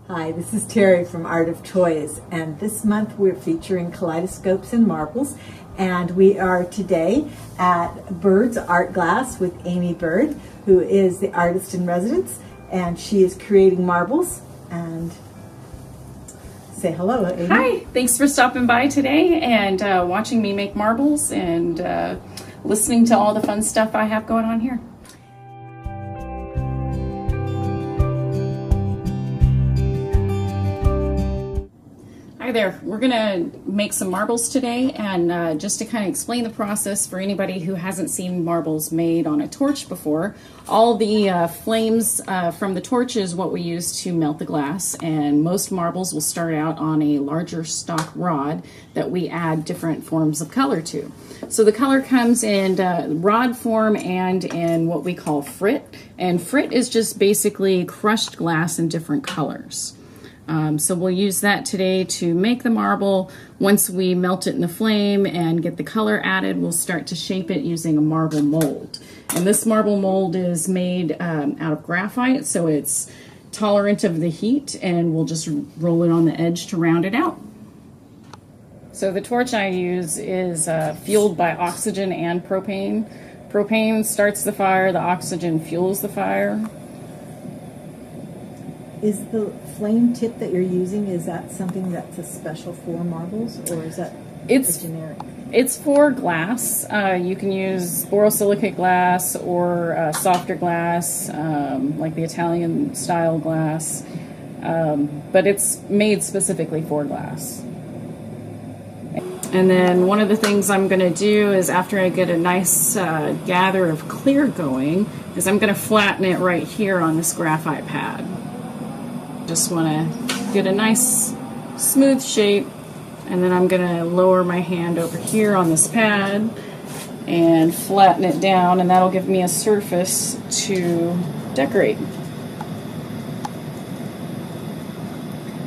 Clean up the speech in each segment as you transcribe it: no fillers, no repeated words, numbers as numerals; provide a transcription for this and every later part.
Hi, this is Terry from Art of Toys, and this month we're featuring Kaleidoscopes and Marbles, and we are today at Byrd's Art Glass with Amy Byrd, who is the artist in residence, and she is creating marbles. And say hello, Amy. Hi, thanks for stopping by today and watching me make marbles and listening to all the fun stuff I have going on here. Hi there, we're gonna make some marbles today, and just to kind of explain the process for anybody who hasn't seen marbles made on a torch before, all the flames from the torch is what we use to melt the glass, and most marbles will start out on a larger stock rod that we add different forms of color to. So the color comes in rod form and in what we call frit, and frit is just basically crushed glass in different colors. So we'll use that today to make the marble. Once we melt it in the flame and get the color added, we'll start to shape it using a marble mold. And this marble mold is made out of graphite, so it's tolerant of the heat, and we'll just roll it on the edge to round it out. So the torch I use is fueled by oxygen and propane. Propane starts the fire, the oxygen fuels the fire. Is the flame tip that you're using, is that something that's a special for marbles, or is that generic? It's for glass. You can use borosilicate glass or softer glass, like the Italian style glass, but it's made specifically for glass. And then one of the things I'm going to do is, after I get a nice gather of clear going, is I'm going to flatten it right here on this graphite pad. Just want to get a nice smooth shape, and then I'm going to lower my hand over here on this pad and flatten it down, and that'll give me a surface to decorate.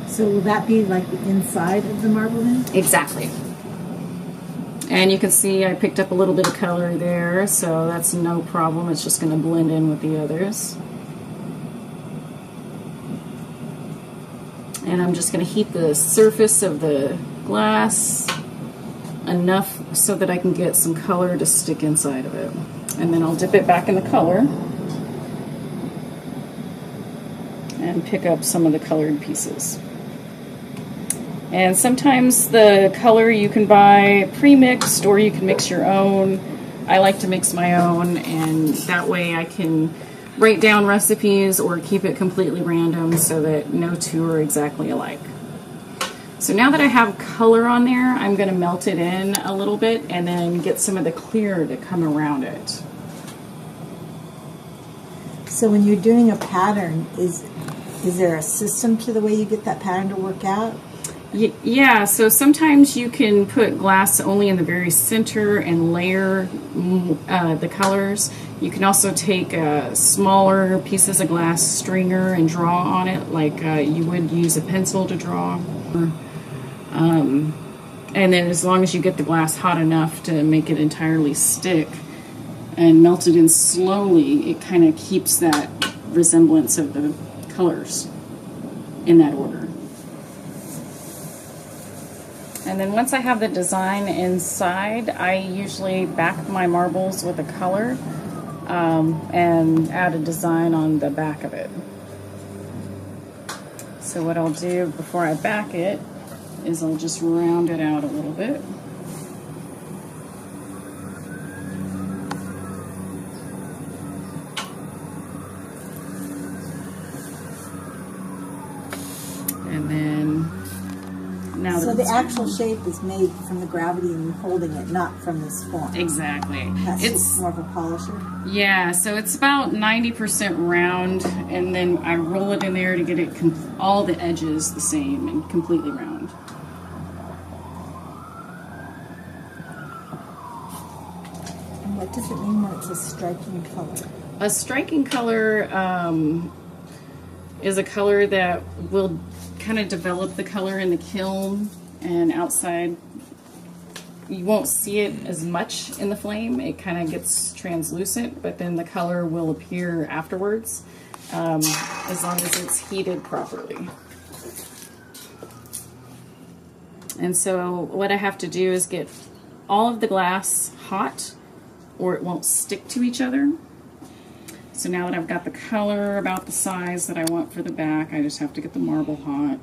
So will that be like the inside of the marble then? Exactly. And you can see I picked up a little bit of color there, so that's no problem. It's just going to blend in with the others. And I'm just going to heat the surface of the glass enough so that I can get some color to stick inside of it. And then I'll dip it back in the color and pick up some of the colored pieces. And sometimes the color you can buy pre-mixed, or you can mix your own. I like to mix my own, and that way I can write down recipes or keep it completely random so that no two are exactly alike. So now that I have color on there, I'm going to melt it in a little bit and then get some of the clear to come around it. So when you're doing a pattern, is there a system to the way you get that pattern to work out? Yeah, so sometimes you can put glass only in the very center and layer the colors. You can also take smaller pieces of glass stringer and draw on it, like you would use a pencil to draw. And then as long as you get the glass hot enough to make it entirely stick and melt it in slowly, it kind of keeps that resemblance of the colors in that order. And then once I have the design inside, I usually back my marbles with a color and add a design on the back of it. So what I'll do before I back it is I'll just round it out a little bit. And then now so the actual shape is made from the gravity and you holding it, not from this form. Exactly. It's more of a polisher? Yeah, so it's about 90% round, and then I roll it in there to get it all the edges the same and completely round. And what does it mean when it's a striking color? A striking color is a color that will kind of develop the color in the kiln, and outside you won't see it as much in the flame. It kind of gets translucent, but then the color will appear afterwards, as long as it's heated properly. And so what I have to do is get all of the glass hot or it won't stick to each other. So now that I've got the color about the size that I want for the back, I just have to get the marble hot.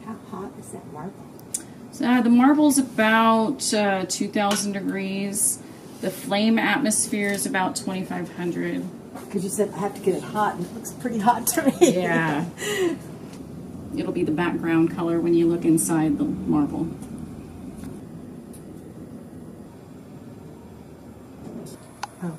How hot is that marble? So the marble's about 2,000 degrees. The flame atmosphere is about 2,500. Because you said I have to get it hot, and it looks pretty hot to me. Yeah. It'll be the background color when you look inside the marble. Oh.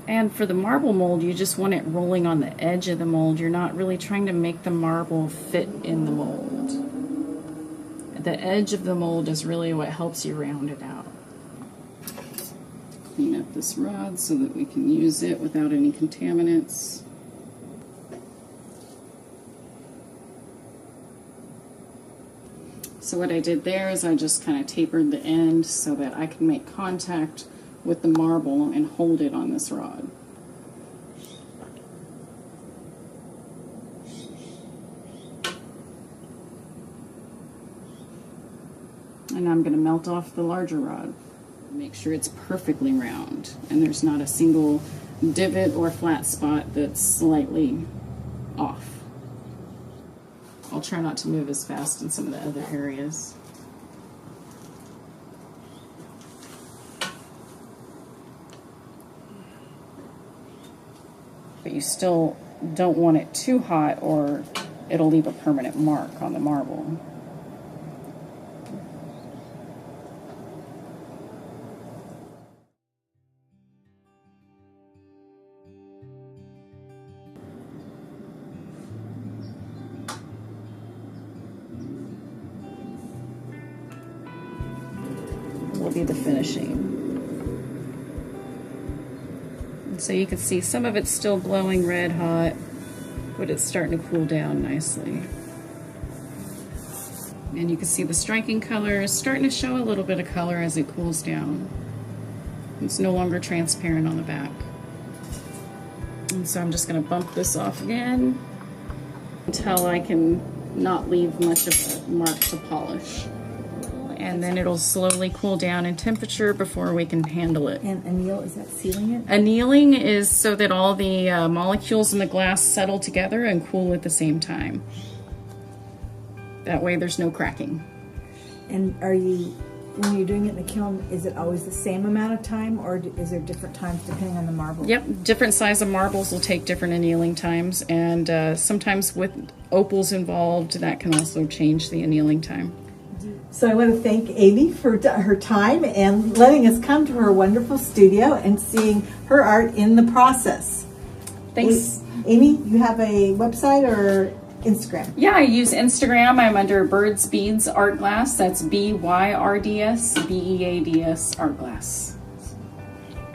And for the marble mold, you just want it rolling on the edge of the mold. You're not really trying to make the marble fit in the mold. The edge of the mold is really what helps you round it out. Clean up this rod so that we can use it without any contaminants. So what I did there is I just kind of tapered the end so that I can make contact with the marble and hold it on this rod. And I'm going to melt off the larger rod. Make sure it's perfectly round and there's not a single divot or flat spot that's slightly off. I'll try not to move as fast in some of the other areas. But you still don't want it too hot or it'll leave a permanent mark on the marble. Will be the finishing. And so you can see some of it's still glowing red hot, but it's starting to cool down nicely. And you can see the striking color is starting to show a little bit of color as it cools down. It's no longer transparent on the back. And so I'm just going to bump this off again until I can not leave much of a mark to polish. And then it'll slowly cool down in temperature before we can handle it. And anneal, is that sealing it? Annealing is so that all the molecules in the glass settle together and cool at the same time. That way there's no cracking. And when you're doing it in the kiln, is it always the same amount of time, or is there different times depending on the marble? Yep, different size of marbles will take different annealing times, and sometimes with opals involved, that can also change the annealing time. So I want to thank Amy for her time and letting us come to her wonderful studio and seeing her art in the process. Thanks. Amy, you have a website or Instagram? Yeah, I use Instagram. I'm under Byrds Beads Art Glass. That's BYRDS BEADS Art Glass.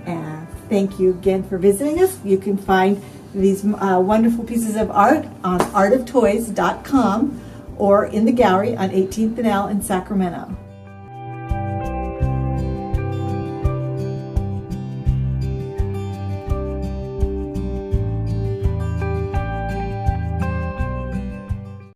And thank you again for visiting us. You can find these wonderful pieces of art on artoftoys.com or in the gallery on 18th and L in Sacramento.